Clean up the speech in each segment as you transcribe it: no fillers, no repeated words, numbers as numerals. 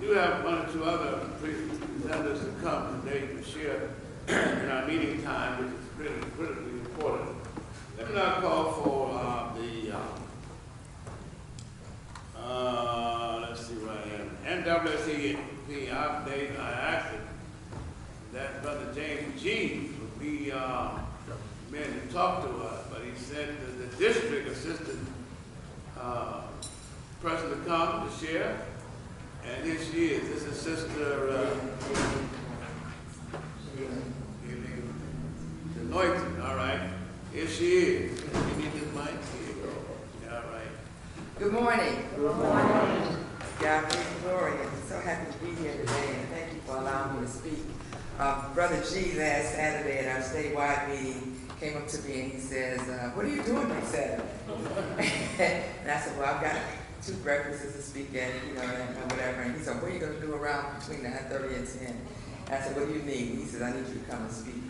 do have one or two other presenters to come today to share in our meeting time, which is critically important. Let me now call for let's see where I am. NAACP update. I asked that Brother James G. would be men to talk to us, but he said that the district assistant person to come to share, and here she is. This is Sister Anointed. All right, here she is. You need this mic. Here you go. All right. Good morning. Good morning. God be the glory. I'm so happy to be here today, and thank you for allowing me to speak. Brother G last Saturday at our statewide meeting came up to me and he says, what are you doing next Saturday? And I said, well, I've got 2 breakfasts to speak at, you know, and whatever. And he said, what are you going to do around between 9:30 and 10? And I said, what do you need? He said, I need you to come and speak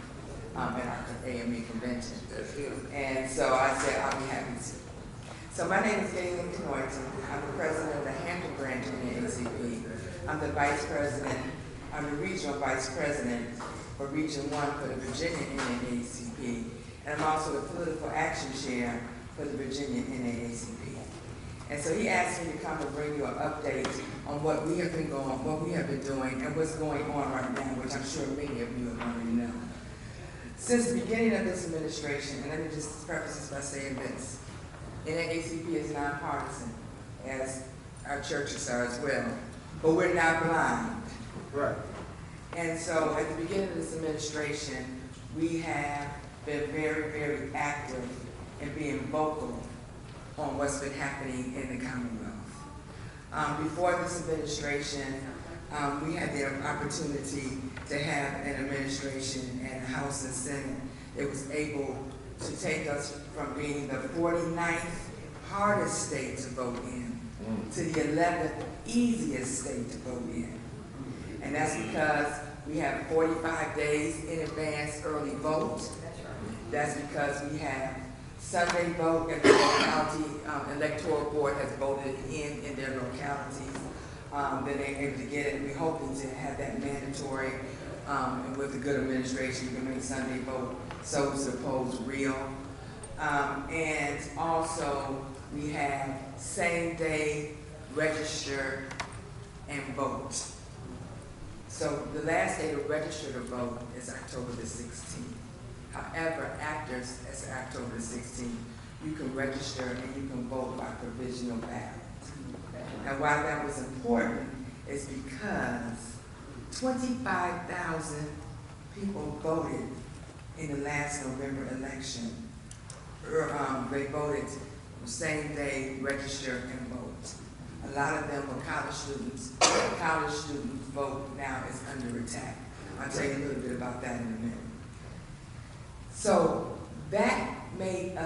at our AME convention. That's him. And so I said, I'll be happy to. So my name is Galen Knoyton. I'm the president of the Hampton branch of NAACP. I'm the vice president. I'm the regional vice president for Region 1 for the Virginia NAACP, and I'm also the political action chair for the Virginia NAACP. And so he asked me to come and bring you an update on what we have been doing, and what's going on right now, which I'm sure many of you have already know. Since the beginning of this administration, and let me just preface this by saying this, NAACP is nonpartisan, as our churches are as well, but we're not blind. Right. And so at the beginning of this administration, we have been very, very active in being vocal on what's been happening in the Commonwealth. Before this administration, we had the opportunity to have an administration and a House and Senate that was able to take us from being the 49th hardest state to vote in to the 11th easiest state to vote in. And that's because we have 45 days in advance early vote. That's because we have Sunday vote and the locality electoral board has voted in their localities. Then they're able to get it. We're hoping to have that mandatory, and with a good administration, we can make Sunday vote so suppose real. And also we have same day register and vote. So the last day to register to vote is October the 16th. However, after that's October the 16th, you can register and you can vote by provisional ballot. And why that was important is because 25,000 people voted in the last November election. They voted same day, register and vote. A lot of them were college students. College students' vote now is under attack. I'll tell you a little bit about that in a minute. So that made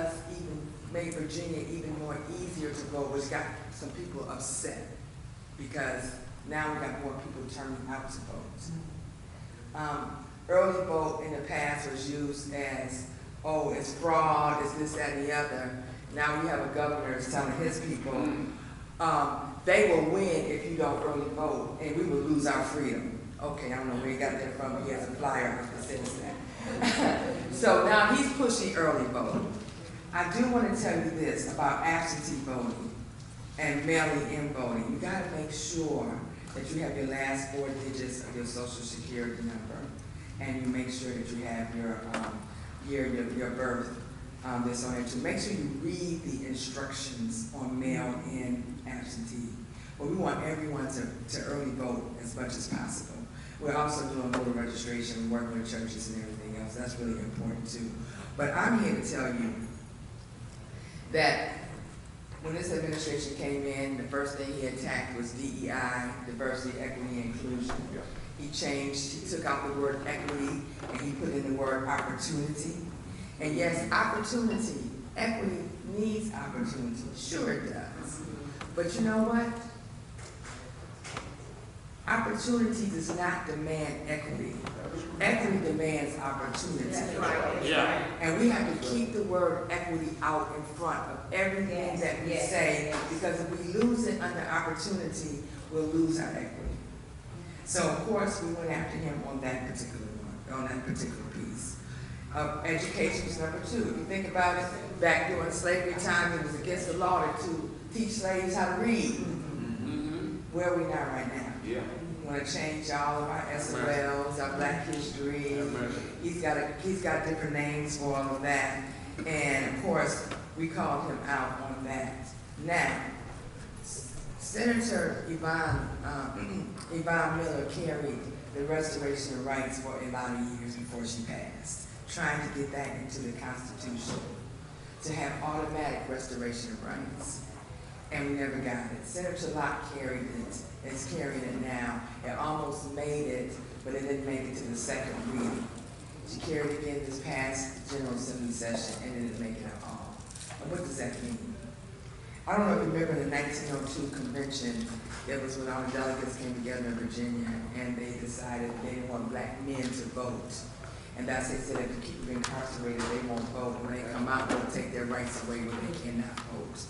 Virginia even more easier to vote, which got some people upset because now we got more people turning out to vote. Early vote in the past was used as, oh, it's fraud, it's this, that, and the other. Now we have a governor that's telling his people, they will win if you don't early vote, and we will lose our freedom. Okay, I don't know where he got that from, but he has a flyer that says that. So now he's pushing early vote. I do want to tell you this about absentee voting and mail-in voting. You got to make sure that you have your last 4 digits of your Social Security number, and you make sure that you have your year of your birth that's on there too. Make sure you read the instructions on mail-in absentee. But we want everyone to early vote as much as possible. We're also doing voter registration, working with churches and everything else. That's really important too. But I'm here to tell you that when this administration came in, the first thing he attacked was DEI, diversity, equity, and inclusion. He took out the word equity and he put in the word opportunity. And yes, opportunity, equity needs opportunity. Sure it does. But you know what? Opportunity does not demand equity. Equity demands opportunity. That's right. Yeah. And we have to keep the word equity out in front of everything that we say, because if we lose it under opportunity, we'll lose our equity. So of course, we went after him on that particular one, on that particular piece. Education was number 2. If you think about it, back during slavery time, it was against the law to teach slaves how to read. Where are we now right now? Yeah. We want to change all of our SOLs, our Black history. He's got different names for all of that. And of course, we called him out on that. Now, Senator Yvonne Miller carried the restoration of rights for a lot of years before she passed, trying to get that into the Constitution, to have automatic restoration of rights. And we never got it. Senator Locke carried it, is carrying it now. It almost made it, but it didn't make it to the second reading. She carried it again this past General Assembly session and it didn't make it at all. And what does that mean? I don't know if you remember the 1902 convention. It was when all the delegates came together in Virginia and they decided they didn't want Black men to vote. And that's they said if you keep them incarcerated, they won't vote. When they come out, they'll take their rights away when they cannot vote.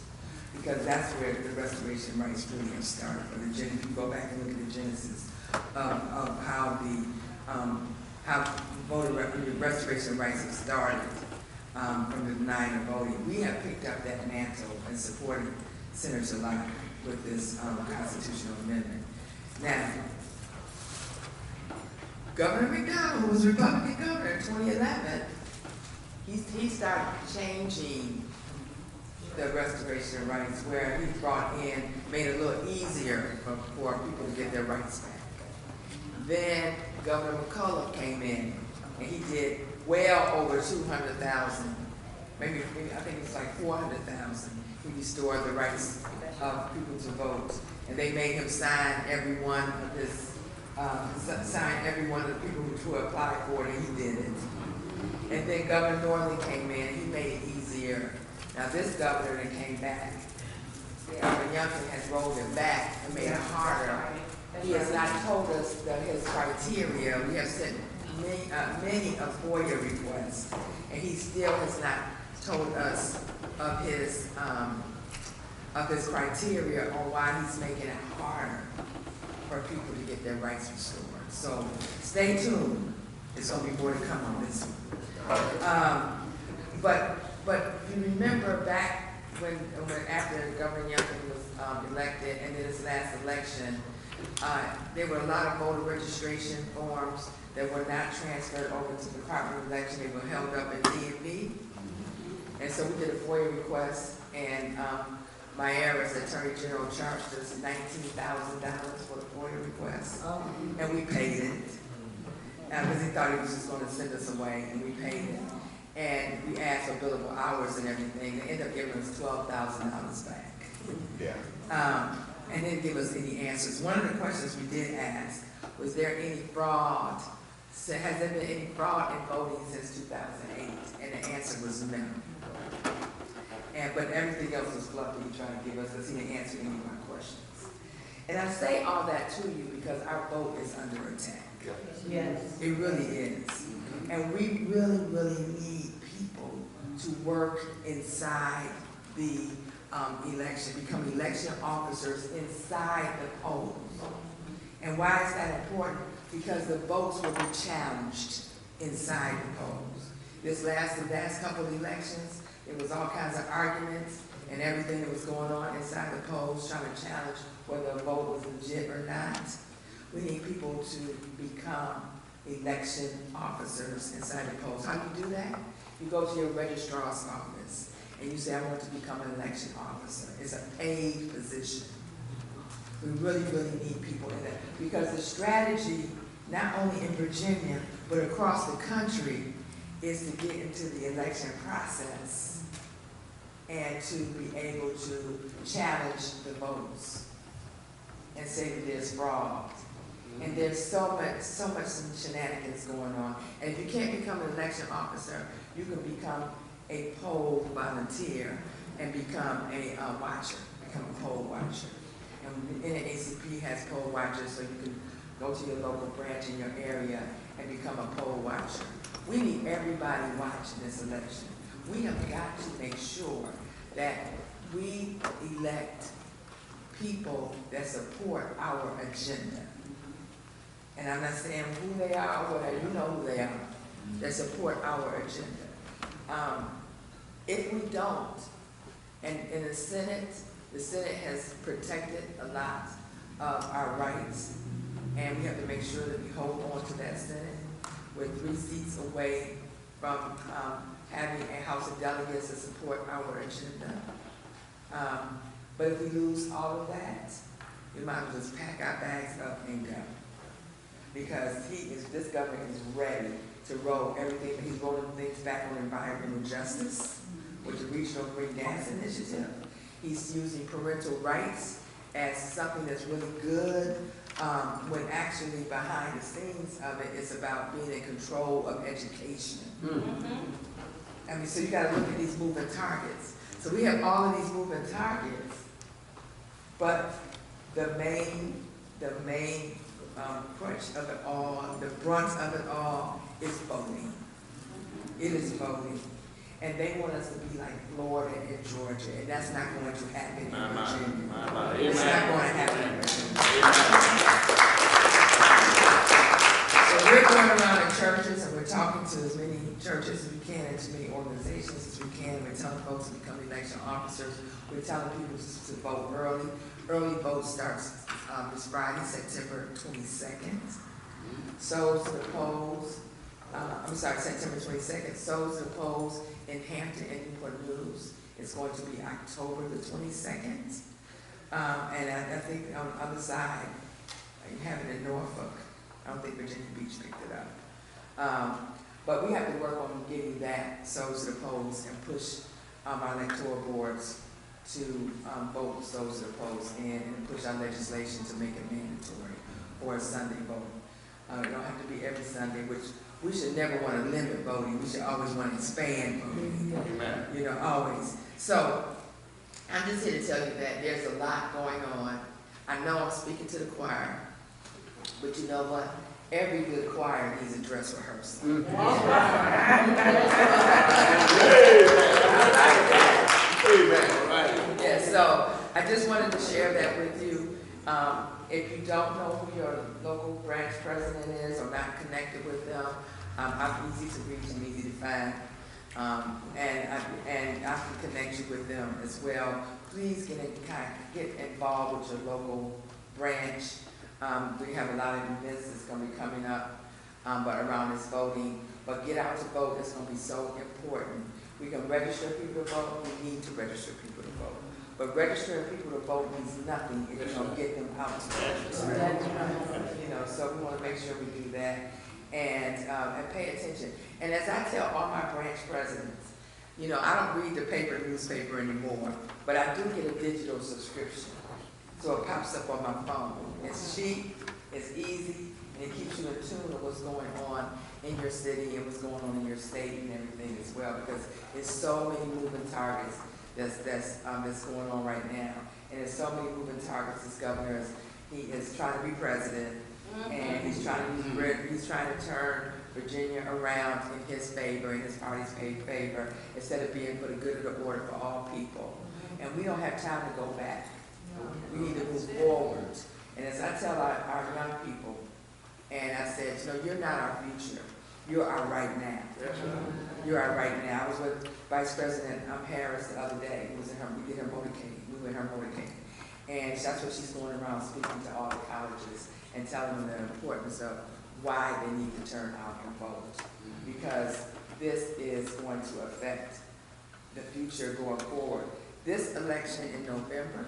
Because that's where the restoration rights really have started for the Genesis. If you go back and look at the genesis of how the restoration rights have started from the denying of voting. We have picked up that mantle and supported Senator Locke with this constitutional amendment. Now, Governor McDonald, who was Republican governor in 2011, he started changing the restoration of rights where he made it a little easier for people to get their rights back. Then Governor McCullough came in and he did well over 200,000, maybe I think it's like 400,000. He restored the rights of people to vote. And they made him sign every one of the people who applied for it, and he did it. And then Governor Norley came in and he made it easier. Now this governor that came back, Governor Youngkin has rolled it back and made it harder. He has not told us that his criteria. We have sent many FOIA requests, and he still has not told us of his criteria on why he's making it harder for people to get their rights restored. So stay tuned. There's going to be more to come on this one. But you remember back when after Governor Youngkin was elected, and then his last election, there were a lot of voter registration forms that were not transferred over to the Department of Election. They were held up in DMV. And so we did a FOIA request, and Myera's Attorney General charged us $19,000 for the FOIA request. And we paid it. Because he thought he was just going to send us away, and we paid it. And we asked for billable hours and everything. They ended up giving us $12,000 back. Yeah. And didn't give us any answers. One of the questions we did ask, was there any fraud? So has there been any fraud in voting since 2008? And the answer was no. But everything else was fluffy trying to give us, because he didn't answer any of my questions. And I say all that to you because our vote is under attack. Yes. It really is. And we really, really need people to work inside the election, become election officers inside the polls. And why is that important? Because the votes will be challenged inside the polls. The last couple of elections, there was all kinds of arguments and everything that was going on inside the polls, trying to challenge whether a vote was legit or not. We need people to become election officers inside the polls. How do you do that? You go to your registrar's office and you say, I want to become an election officer. It's a paid position. We really, really need people in that. Because the strategy, not only in Virginia, but across the country, is to get into the election process and to be able to challenge the votes and say that there's fraud. And there's so much shenanigans going on. And if you can't become an election officer, you can become a poll volunteer and become a watcher, become a poll watcher. And NAACP has poll watchers, so you can go to your local branch in your area and become a poll watcher. We need everybody watching this election. We have got to make sure that we elect people that support our agenda. and I'm not saying who they are or whatever, you know who they are, that support our agenda. If we don't, and in the Senate has protected a lot of our rights, and we have to make sure that we hold on to that Senate. We're 3 seats away from having a House of Delegates to support our agenda. But if we lose all of that, we might as well just pack our bags up and go. Because this government is ready to roll everything. He's rolling things back on environmental justice with the Regional Green Gas Initiative. He's using parental rights as something that's really good, when actually behind the scenes of it, it's about being in control of education. I mean, so you gotta look at these moving targets. So we have all of these moving targets, but the main crunch of it all, the brunt of it all is voting. It is voting. And they want us to be like Florida and Georgia, and that's not going to happen in Virginia. It's not going to happen in Virginia. So we're going around in churches, and we're talking to as many churches as we can, and as many organizations as we can. We're telling folks to become election officers. We're telling people to vote early. Early vote starts this Friday, September 22nd. So to the polls, September 22nd. So to the polls in Hampton and Newport News. It's going to be October the 22nd. And I think on the other side, you have it in Norfolk. I don't think Virginia Beach picked it up. But we have to work on getting that so's to the polls and push our electoral boards to vote so's to the polls and push our legislation to make it mandatory for a Sunday vote. It don't have to be every Sunday, which we should never want to limit voting. We should always want to expand voting. Amen. You know, always. So I'm just here to tell you that there's a lot going on. I know I'm speaking to the choir, but you know what? Every good choir needs a dress rehearsal. Amen. Yeah, so I just wanted to share that with you. If you don't know who your local branch president is or not connected with them, I'm easy to reach and easy to find. And I can connect you with them as well. Please get involved with your local branch. We have a lot of events that's going to be coming up but around this voting. But get out to vote. It's going to be so important. We can register people to vote. We need to register people to vote. But registering people to vote means nothing if you don't get them out to register. You know, so we want to make sure we do that and pay attention. And as I tell all my branch presidents, you know, I don't read the newspaper anymore, but I do get a digital subscription. So it pops up on my phone. It's cheap, it's easy, and it keeps you in tune of what's going on in your city and what's going on in your state and everything as well, because it's so many moving targets that's going on right now. And there's so many moving targets. This governor he is trying to be president, and he's trying to turn Virginia around in his favor, in his party's favor, instead of being for the good of the order for all people. And we don't have time to go back. We need to move forward. And as I tell our young people, and I said, you know, you're not our future. You're our right now. You're our right now. I was with Vice President Harris the other day. We did her motorcade. We were in her motorcade. And that's what she's going around speaking to all the colleges and telling them the importance of why they need to turn out and vote. Because this is going to affect the future going forward. This election in November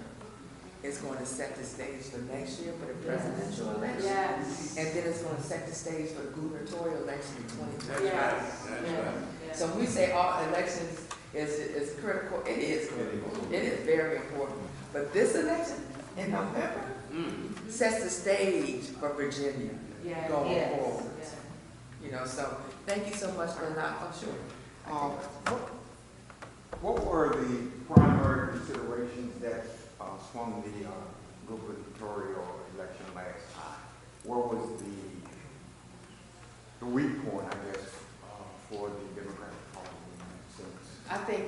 is going to set the stage for next year for the presidential election. Yes. And then it's going to set the stage for the gubernatorial election in 2025. Yes. Yes. So when we say all elections is critical, it is critical. It is very important. But this election in November sets the stage for Virginia going forward. Yes. You know, so thank you so much for allowing. Oh, sure. What were the primary considerations that swung the gubernatorial election last time? What was the weak point, I guess, for the Democratic Party in that sense? I think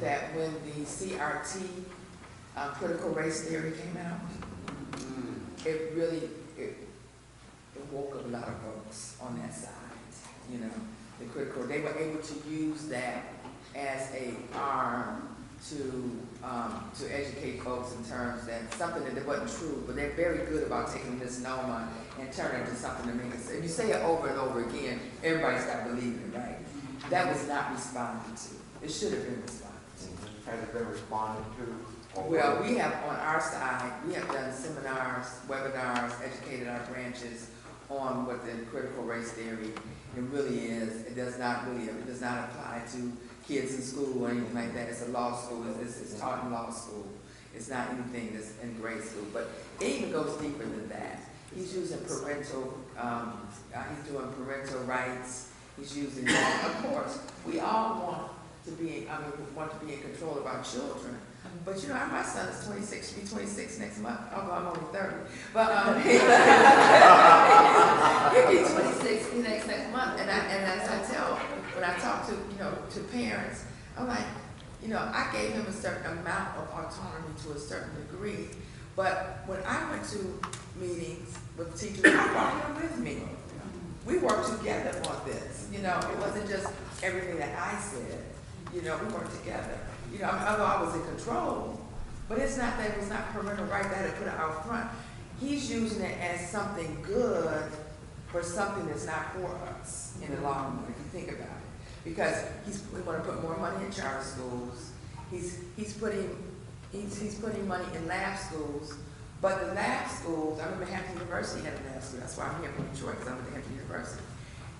that when the CRT critical race theory came out, it it woke up a lot of folks on that side, you know. The critical, they were able to use that as a arm to educate folks in terms that something that wasn't true, but they're very good about taking a misnomer and turning it into something to make it. If you say it over and over again, everybody's got to believe it, right? That was not responded to. It should have been responded to. Has it been responded to? Well, we have on our side, we have done seminars, webinars, educated our branches on what the critical race theory it really is. It does not apply to kids in school or anything like that. It's a law school. It's taught in law school. It's not anything that's in grade school. But it even goes deeper than that. He's using parental, he's doing parental rights. He's using that. Of course, we all want to be in control of our children. But you know, my son is 26, should be 26 next month, although I'm only 30. But he'll be 26 next month. And as I tell, when I talk to parents, I'm like, I gave him a certain amount of autonomy to a certain degree. But when I went to meetings with teachers, I brought him with me. We worked together on this. It wasn't just everything that I said. We worked together. Although I was in control, but it's not that it was not parental right that I put it out front. He's using it as something good for something that's not for us in the long run, if you think about it. Because we want to put more money in charter schools. He's putting money in lab schools, but the lab schools, I remember Hampton University had a lab school. That's why I'm here from Detroit, because I'm at Hampton University.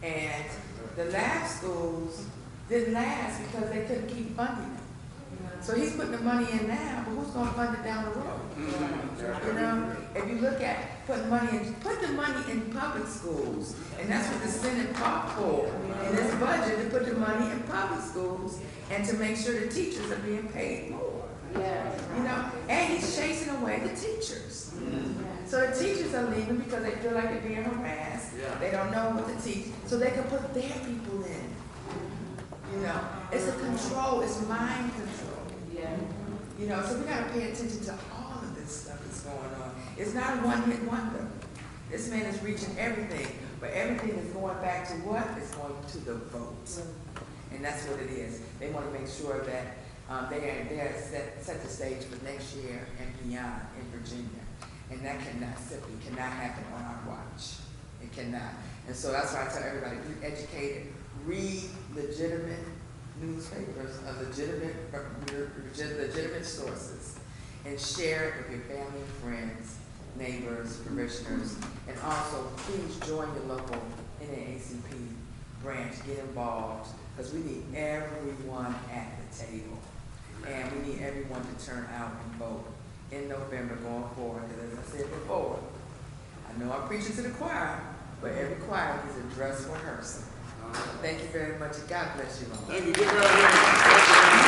And the lab schools didn't last because they couldn't keep funding them. So he's putting the money in now, but who's going to fund it down the road? If you look at put the money in public schools, and that's what the Senate fought for in this budget, to put the money in public schools and to make sure the teachers are being paid more. And he's chasing away the teachers. So the teachers are leaving because they feel like they're being harassed. They don't know what to teach, so they can put their people in. It's a control, it's mind control. So we gotta pay attention to all of this stuff that's going on. It's not a one-hit wonder. This man is reaching everything, but everything is going back to what? It's going to the vote. And that's what it is. They want to make sure that they set the stage for next year and beyond in Virginia. And that cannot happen on our watch. It cannot. And so that's why I tell everybody, be educated, read legitimate newspapers, legitimate sources, and share it with your family and friends, neighbors, parishioners, and also please join your local NAACP branch, get involved, because we need everyone at the table, and we need everyone to turn out and vote in November going forward, because as I said before, I know I'm preaching to the choir, but every choir needs a dress rehearsal. Thank you very much, and God bless you all. Thank you. Give her a hand.